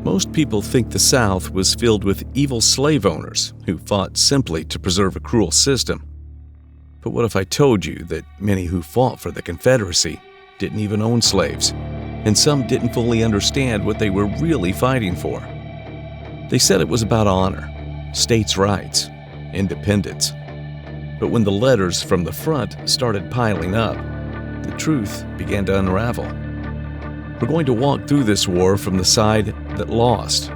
Most people think the South was filled with evil slave owners who fought simply to preserve a cruel system. But what if I told you that many who fought for the Confederacy didn't even own slaves, and some didn't fully understand what they were really fighting for? They said it was about honor, states' rights, independence. But when the letters from the front started piling up, the truth began to unravel. We're going to walk through this war from the side that lost,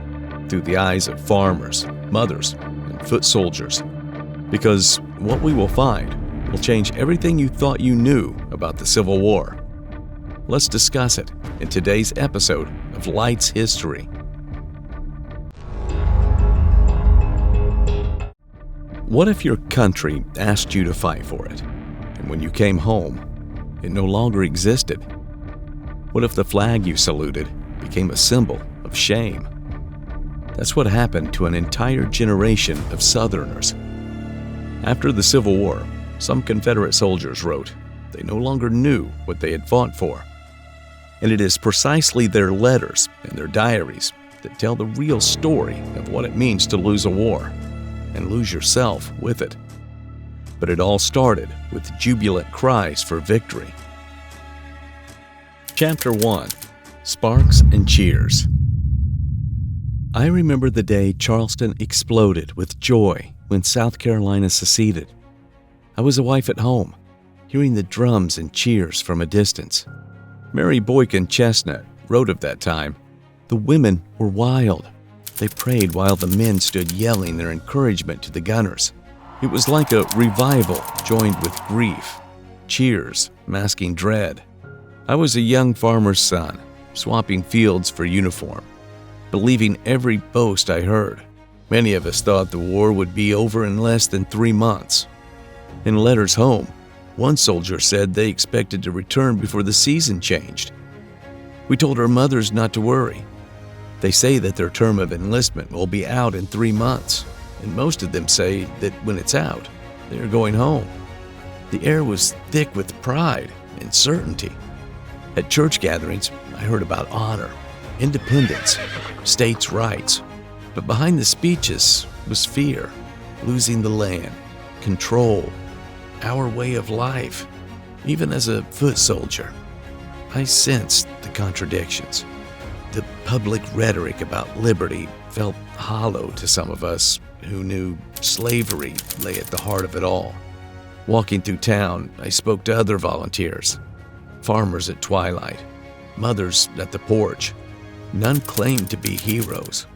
through the eyes of farmers, mothers, and foot soldiers. Because what we will find will change everything you thought you knew about the Civil War. Let's discuss it in today's episode of Light's History. What if your country asked you to fight for it, and when you came home, it no longer existed? What if the flag you saluted became a symbol of shame? That's what happened to an entire generation of Southerners. After the Civil War, some Confederate soldiers wrote they no longer knew what they had fought for. And it is precisely their letters and their diaries that tell the real story of what it means to lose a war and lose yourself with it. But it all started with jubilant cries for victory. Chapter 1. Sparks and Cheers. I remember the day Charleston exploded with joy when South Carolina seceded. I was a wife at home, hearing the drums and cheers from a distance. Mary Boykin Chestnut wrote of that time, "The women were wild. They prayed while the men stood yelling their encouragement to the gunners. It was like a revival joined with grief, cheers masking dread. I was a young farmer's son, swapping fields for uniform, believing every boast I heard. Many of us thought the war would be over in less than 3 months. In letters home, one soldier said they expected to return before the season changed. We told our mothers not to worry. They say that their term of enlistment will be out in 3 months, and most of them say that when it's out, they're going home. The air was thick with pride and certainty. At church gatherings, I heard about honor, independence, states' rights. But behind the speeches was fear, losing the land, control, our way of life. Even as a foot soldier, I sensed the contradictions. The public rhetoric about liberty felt hollow to some of us who knew slavery lay at the heart of it all. Walking through town, I spoke to other volunteers. Farmers at twilight, mothers at the porch. None claimed to be heroes,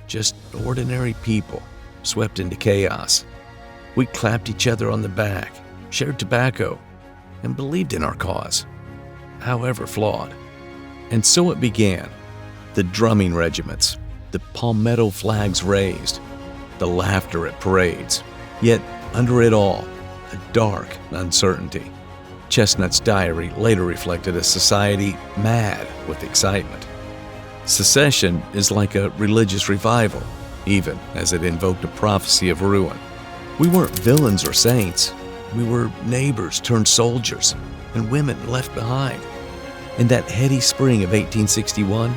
just ordinary people swept into chaos. We clapped each other on the back, shared tobacco, and believed in our cause, however flawed. And so it began. The drumming regiments, the palmetto flags raised, the laughter at parades. Yet under it all, a dark uncertainty. Chestnut's diary later reflected a society mad with excitement. Secession is like a religious revival, even as it invoked a prophecy of ruin. We weren't villains or saints. We were neighbors turned soldiers and women left behind. In that heady spring of 1861,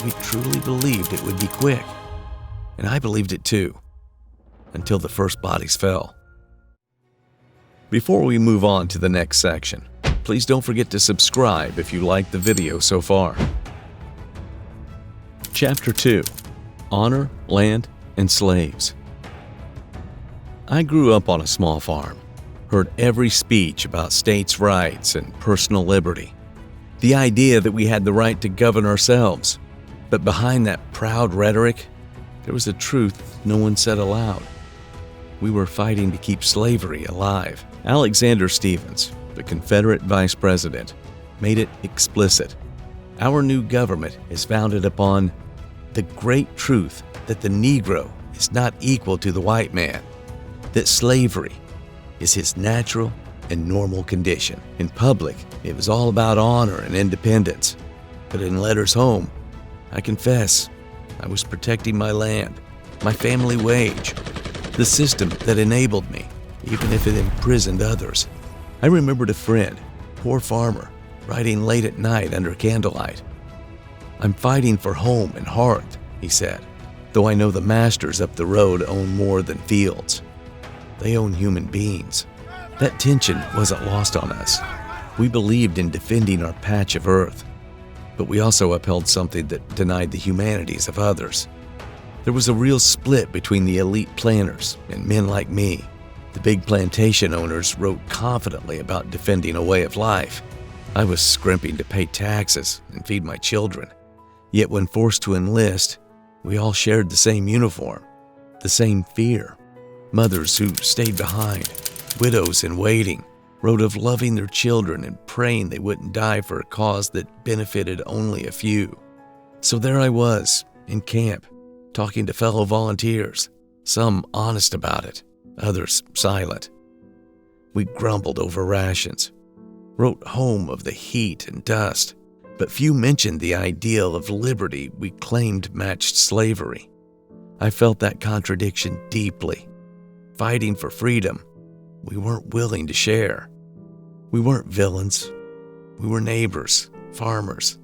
we truly believed it would be quick. And I believed it too, until the first bodies fell. Before we move on to the next section, please don't forget to subscribe if you liked the video so far. Chapter 2. Honor, Land, and Slaves. I grew up on a small farm, heard every speech about states' rights and personal liberty. The idea that we had the right to govern ourselves. But behind that proud rhetoric, there was a truth no one said aloud. We were fighting to keep slavery alive. Alexander Stephens, the Confederate Vice President, made it explicit. Our new government is founded upon the great truth that the Negro is not equal to the white man, that slavery is his natural and normal condition. In public, it was all about honor and independence. But in letters home, I confess, I was protecting my land, my family wage, the system that enabled me, even if it imprisoned others. I remembered a friend, poor farmer, writing late at night under candlelight. "I'm fighting for home and hearth," he said, "though I know the masters up the road own more than fields. They own human beings." That tension wasn't lost on us. We believed in defending our patch of earth, but we also upheld something that denied the humanities of others. There was a real split between the elite planters and men like me. The big plantation owners wrote confidently about defending a way of life. I was scrimping to pay taxes and feed my children. Yet when forced to enlist, we all shared the same uniform, the same fear. Mothers who stayed behind, widows in waiting, wrote of loving their children and praying they wouldn't die for a cause that benefited only a few. So there I was, in camp, talking to fellow volunteers, some honest about it, others silent. We grumbled over rations, wrote home of the heat and dust, but few mentioned the ideal of liberty we claimed matched slavery. I felt that contradiction deeply. Fighting for freedom, we weren't willing to share. We weren't villains. We were neighbors, farmers,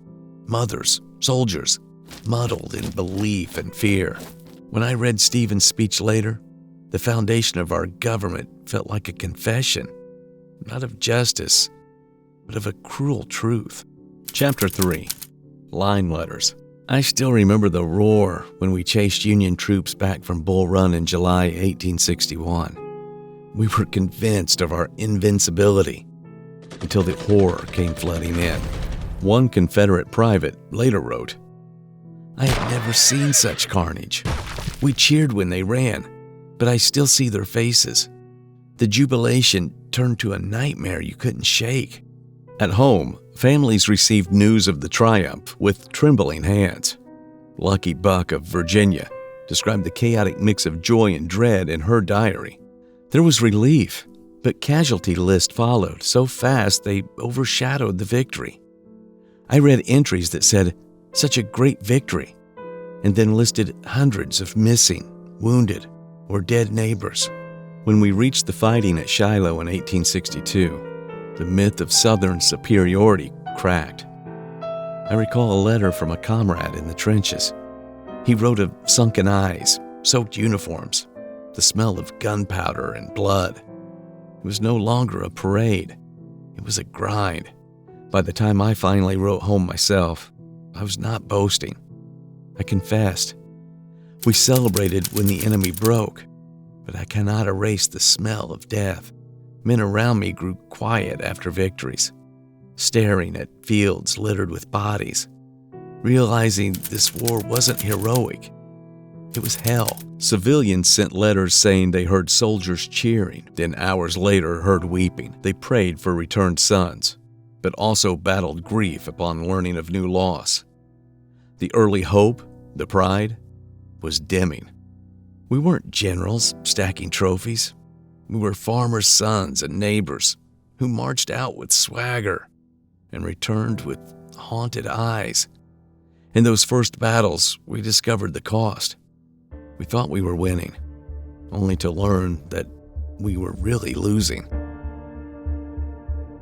mothers, soldiers, muddled in belief and fear. When I read Stephen's speech later, the foundation of our government felt like a confession, not of justice, but of a cruel truth. Chapter 3. Line Letters. I still remember the roar when we chased Union troops back from Bull Run in July 1861. We were convinced of our invincibility until the horror came flooding in. One Confederate private later wrote, "I had never seen such carnage. We cheered when they ran, but I still see their faces. The jubilation turned to a nightmare you couldn't shake." At home, families received news of the triumph with trembling hands. Lucky Buck of Virginia described the chaotic mix of joy and dread in her diary. There was relief, but casualty lists followed so fast they overshadowed the victory. I read entries that said, "Such a great victory," and then listed hundreds of missing, wounded, or dead neighbors. When we reached the fighting at Shiloh in 1862, the myth of Southern superiority cracked. I recall a letter from a comrade in the trenches. He wrote of sunken eyes, soaked uniforms, the smell of gunpowder and blood. It was no longer a parade. It was a grind. By the time I finally wrote home myself, I was not boasting. I confessed. We celebrated when the enemy broke, but I cannot erase the smell of death. Men around me grew quiet after victories, staring at fields littered with bodies, realizing this war wasn't heroic. It was hell. Civilians sent letters saying they heard soldiers cheering, then hours later heard weeping. They prayed for returned sons, but also battled grief upon learning of new loss. The early hope, the pride, was dimming. We weren't generals stacking trophies. We were farmers' sons and neighbors who marched out with swagger and returned with haunted eyes. In those first battles, we discovered the cost. We thought we were winning, only to learn that we were really losing.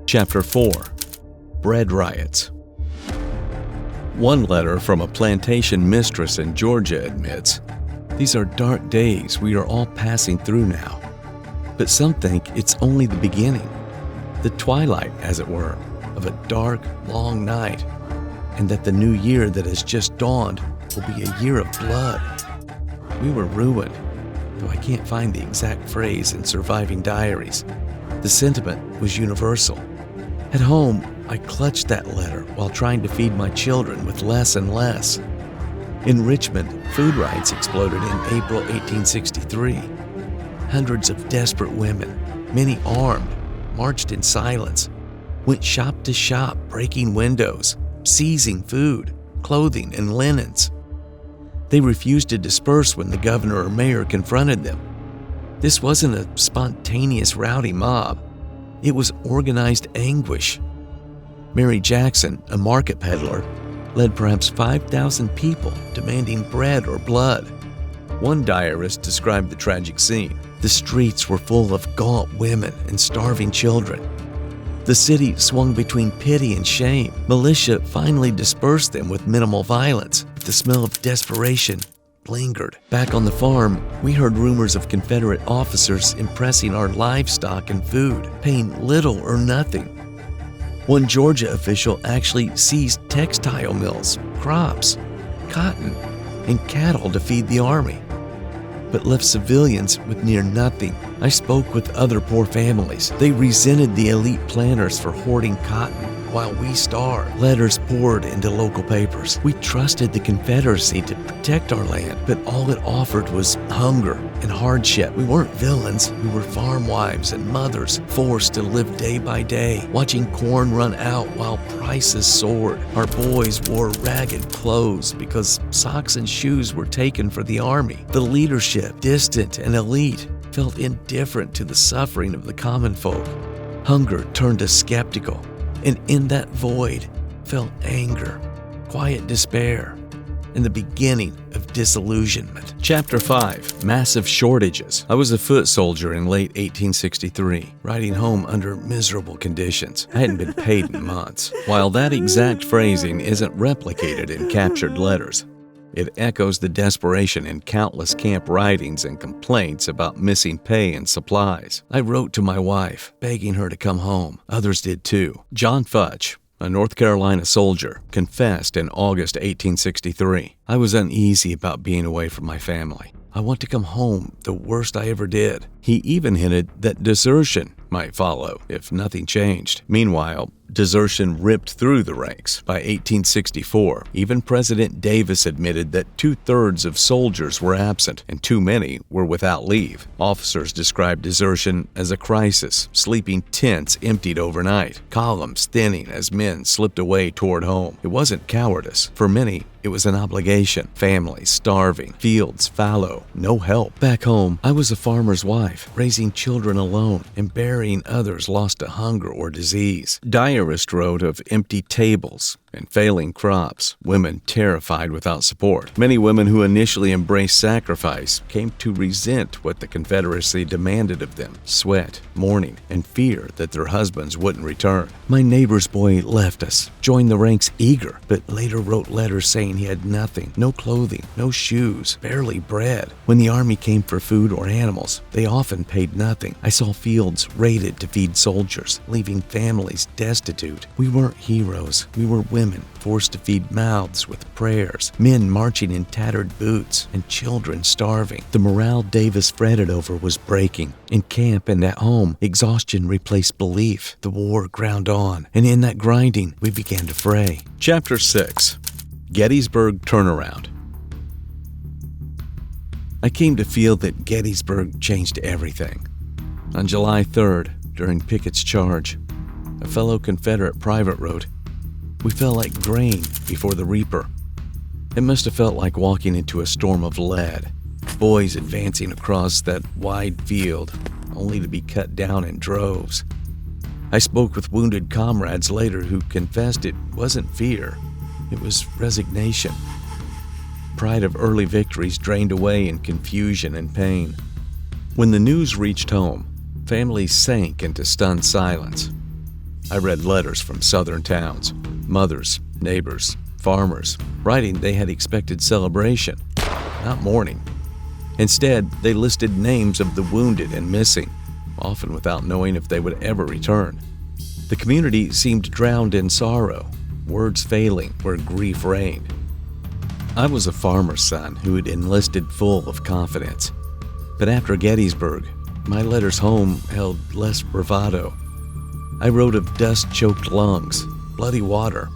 Chapter 4. Bread Riots. One letter from a plantation mistress in Georgia admits, "These are dark days we are all passing through now. But some think it's only the beginning, the twilight, as it were, of a dark, long night, and that the new year that has just dawned will be a year of blood." We were ruined, though I can't find the exact phrase in surviving diaries. The sentiment was universal. At home, I clutched that letter while trying to feed my children with less and less. In Richmond, food riots exploded in April 1863. Hundreds of desperate women, many armed, marched in silence, went shop to shop, breaking windows, seizing food, clothing, and linens. They refused to disperse when the governor or mayor confronted them. This wasn't a spontaneous rowdy mob. It was organized anguish. Mary Jackson, a market peddler, led perhaps 5,000 people demanding bread or blood. One diarist described the tragic scene. The streets were full of gaunt women and starving children. The city swung between pity and shame. Militia finally dispersed them with minimal violence, but the smell of desperation lingered. Back on the farm, we heard rumors of Confederate officers impressing our livestock and food, paying little or nothing. One Georgia official actually seized textile mills, crops, cotton, and cattle to feed the army, but left civilians with near nothing. I spoke with other poor families. They resented the elite planters for hoarding cotton while we starved. Letters poured into local papers. We trusted the Confederacy to protect our land, but all it offered was hunger and hardship. We weren't villains. We were farm wives and mothers, forced to live day by day, watching corn run out while prices soared. Our boys wore ragged clothes because socks and shoes were taken for the army. The leadership, distant and elite, felt indifferent to the suffering of the common folk. Hunger turned us skeptical, and in that void felt anger, quiet despair, and the beginning of disillusionment. Chapter 5. Massive Shortages. I was a foot soldier in late 1863, riding home under miserable conditions. I hadn't been paid in months. While that exact phrasing isn't replicated in captured letters, it echoes the desperation in countless camp writings and complaints about missing pay and supplies. I wrote to my wife, begging her to come home. Others did too. John Futch, a North Carolina soldier, confessed in August 1863. I was uneasy about being away from my family. I want to come home, the worst I ever did. He even hinted that desertion might follow if nothing changed. Meanwhile, desertion ripped through the ranks. By 1864, even President Davis admitted that 2/3 of soldiers were absent and too many were without leave. Officers described desertion as a crisis, sleeping tents emptied overnight, columns thinning as men slipped away toward home. It wasn't cowardice. For many, it was an obligation. Families starving, fields fallow, no help. Back home, I was a farmer's wife, raising children alone and burying others lost to hunger or disease. Diarist wrote of empty tables and failing crops, women terrified without support. Many women who initially embraced sacrifice came to resent what the Confederacy demanded of them: sweat, mourning, and fear that their husbands wouldn't return. My neighbor's boy left us, joined the ranks eager, but later wrote letters saying he had nothing, no clothing, no shoes, barely bread. When the army came for food or animals, they often paid nothing. I saw fields raided to feed soldiers, leaving families destitute. We weren't heroes. We were women forced to feed mouths with prayers, men marching in tattered boots, and children starving. The morale Davis fretted over was breaking. In camp and at home, exhaustion replaced belief. The war ground on, and in that grinding, we began to fray. Chapter 6. Gettysburg Turnaround. I came to feel that Gettysburg changed everything. On July 3rd, during Pickett's charge, a fellow Confederate private wrote, "We fell like grain before the reaper." It must have felt like walking into a storm of lead, boys advancing across that wide field, only to be cut down in droves. I spoke with wounded comrades later who confessed it wasn't fear, it was resignation. Pride of early victories drained away in confusion and pain. When the news reached home, families sank into stunned silence. I read letters from southern towns, mothers, neighbors, farmers, writing they had expected celebration, not mourning. Instead, they listed names of the wounded and missing, often without knowing if they would ever return. The community seemed drowned in sorrow, words failing where grief reigned. I was a farmer's son who had enlisted full of confidence. But after Gettysburg, my letters home held less bravado. I wrote of dust-choked lungs, bloody water,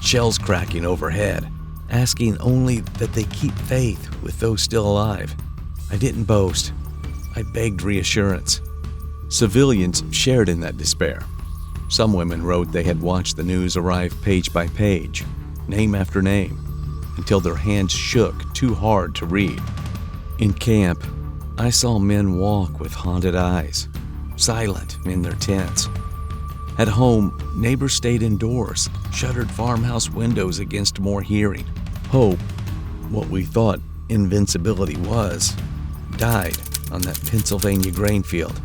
shells cracking overhead, asking only that they keep faith with those still alive. I didn't boast. I begged reassurance. Civilians shared in that despair. Some women wrote they had watched the news arrive page by page, name after name, until their hands shook too hard to read. In camp, I saw men walk with haunted eyes, silent in their tents. At home, neighbors stayed indoors, shuttered farmhouse windows against more hearing. Hope, what we thought invincibility was, died on that Pennsylvania grain field.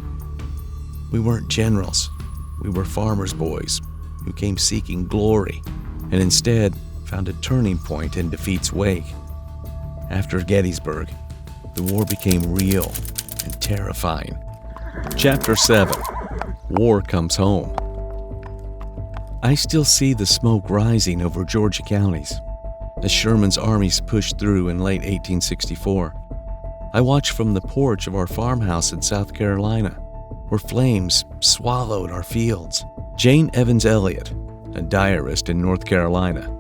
We weren't generals. We were farmers' boys who came seeking glory and instead found a turning point in defeat's wake. After Gettysburg, the war became real and terrifying. Chapter 7. War Comes Home. I still see the smoke rising over Georgia counties as Sherman's armies pushed through in late 1864. I watched from the porch of our farmhouse in South Carolina, where flames swallowed our fields. Jane Evans Elliott, a diarist in North Carolina,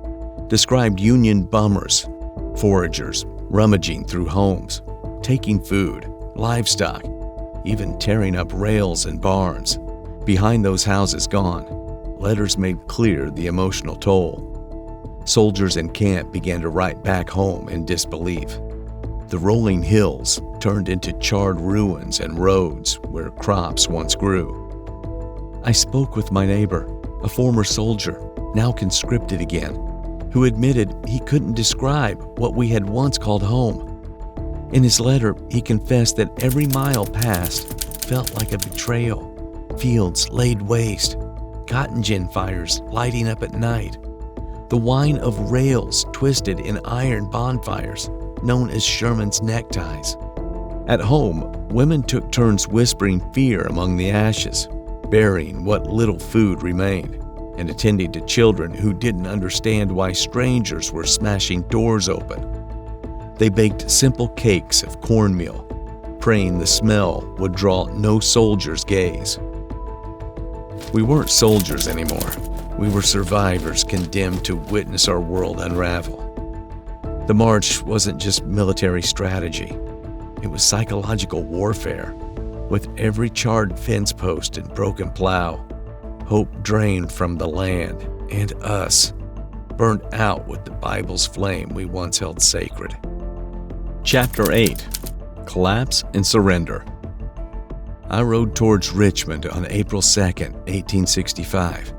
described Union bummers, foragers, rummaging through homes, taking food, livestock, even tearing up rails and barns. Behind those houses gone, letters made clear the emotional toll. Soldiers in camp began to write back home in disbelief. The rolling hills turned into charred ruins and roads where crops once grew. I spoke with my neighbor, a former soldier, now conscripted again, who admitted he couldn't describe what we had once called home. In his letter, he confessed that every mile passed felt like a betrayal. Fields laid waste, cotton gin fires lighting up at night, the whine of rails twisted in iron bonfires known as Sherman's neckties. At home, women took turns whispering fear among the ashes, burying what little food remained, and attending to children who didn't understand why strangers were smashing doors open. They baked simple cakes of cornmeal, praying the smell would draw no soldier's gaze. We weren't soldiers anymore. We were survivors condemned to witness our world unravel. The march wasn't just military strategy. It was psychological warfare. With every charred fence post and broken plow, hope drained from the land and us, burned out with the Bible's flame we once held sacred. Chapter 8. Collapse and Surrender. I rode towards Richmond on April 2, 1865,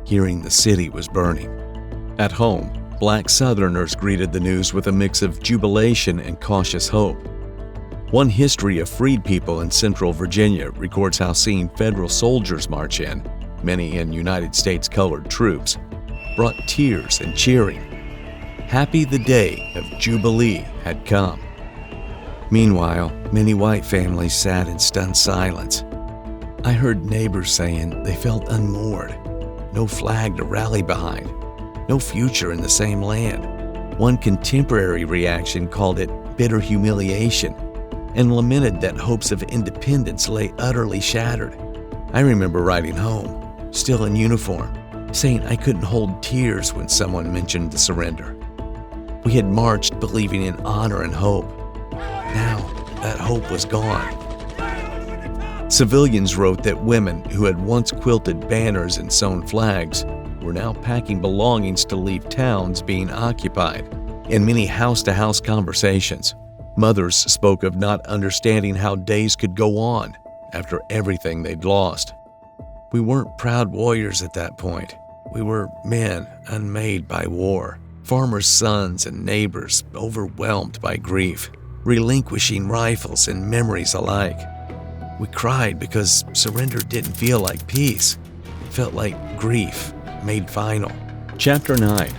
hearing the city was burning. At home, Black Southerners greeted the news with a mix of jubilation and cautious hope. One history of freed people in central Virginia records how seeing federal soldiers march in, many in United States colored troops, brought tears and cheering. Happy the day of Jubilee had come. Meanwhile, many white families sat in stunned silence. I heard neighbors saying they felt unmoored, no flag to rally behind, no future in the same land. One contemporary reaction called it bitter humiliation and lamented that hopes of independence lay utterly shattered. I remember riding home, still in uniform, saying I couldn't hold tears when someone mentioned the surrender. We had marched believing in honor and hope. Now, that hope was gone. Civilians wrote that women who had once quilted banners and sewn flags were now packing belongings to leave towns being occupied. In many house-to-house conversations, mothers spoke of not understanding how days could go on after everything they'd lost. We weren't proud warriors at that point. We were men unmade by war, farmers' sons and neighbors overwhelmed by grief, relinquishing rifles and memories alike. We cried because surrender didn't feel like peace. It felt like grief made final. Chapter 9.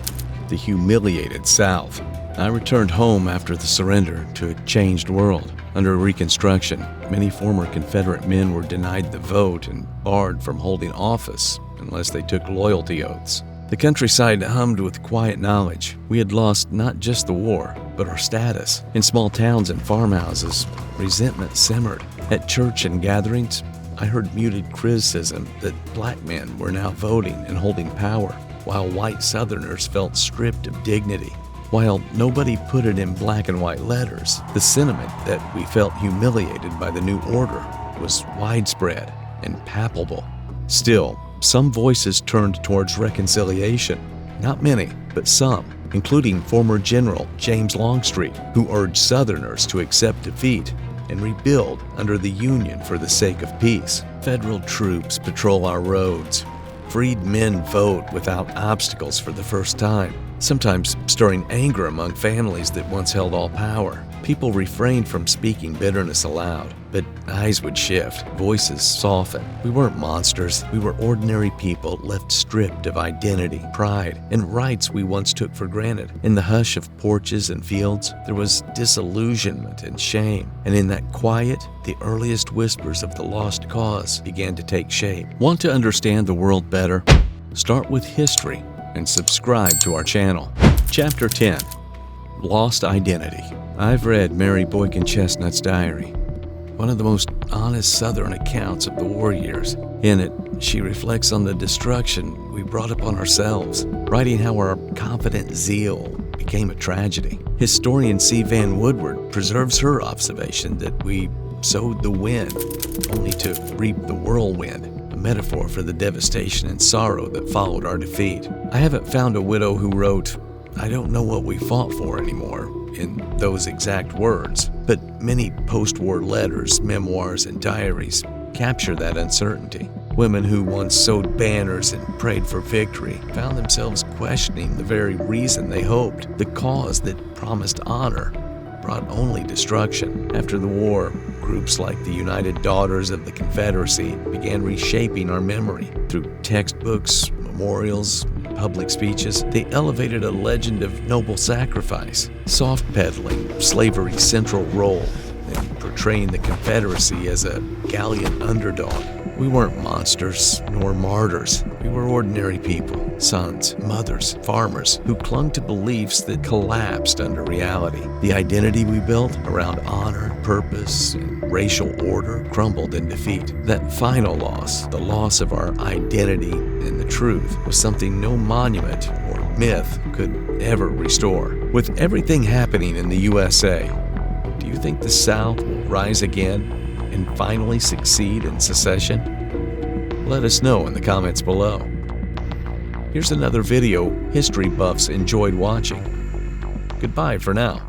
The Humiliated South. I returned home after the surrender to a changed world. Under Reconstruction, many former Confederate men were denied the vote and barred from holding office unless they took loyalty oaths. The countryside hummed with quiet knowledge. We had lost not just the war, but our status. In small towns and farmhouses, resentment simmered. At church and gatherings, I heard muted criticism that black men were now voting and holding power, while white Southerners felt stripped of dignity. While nobody put it in black and white letters, the sentiment that we felt humiliated by the new order was widespread and palpable. Still, some voices turned towards reconciliation. Not many, but some, including former General James Longstreet, who urged Southerners to accept defeat and rebuild under the Union for the sake of peace. Federal troops patrol our roads. Freed men vote without obstacles for the first time. sometimes stirring anger among families that once held all power. People refrained from speaking bitterness aloud, but eyes would shift, voices soften. We weren't monsters. We were ordinary people left stripped of identity, pride, and rights we once took for granted. In the hush of porches and fields, there was disillusionment and shame. And in that quiet, the earliest whispers of the lost cause began to take shape. Want to understand the world better? Start with history and subscribe to our channel. Chapter 10. Lost Identity. I've read Mary Boykin Chestnut's diary, one of the most honest Southern accounts of the war years. In it, she reflects on the destruction we brought upon ourselves, writing how our confident zeal became a tragedy. Historian C. Van Woodward preserves her observation that we sowed the wind only to reap the whirlwind, a metaphor for the devastation and sorrow that followed our defeat. I haven't found a widow who wrote, "I don't know what we fought for anymore," in those exact words, but many post-war letters, memoirs, and diaries capture that uncertainty. Women who once sewed banners and prayed for victory found themselves questioning the very reason they hoped. The cause that promised honor brought only destruction. After the war, groups like the United Daughters of the Confederacy began reshaping our memory. Through textbooks, memorials, public speeches, they elevated a legend of noble sacrifice, soft-pedaling slavery's central role in portraying the Confederacy as a gallant underdog. We weren't monsters nor martyrs. We were ordinary people, sons, mothers, farmers, who clung to beliefs that collapsed under reality. The identity we built around honor, purpose, and racial order crumbled in defeat. That final loss, the loss of our identity and the truth, was something no monument or myth could ever restore. With everything happening in the USA, do you think the South will rise again and finally succeed in secession? Let us know in the comments below. Here's another video history buffs enjoyed watching. Goodbye for now.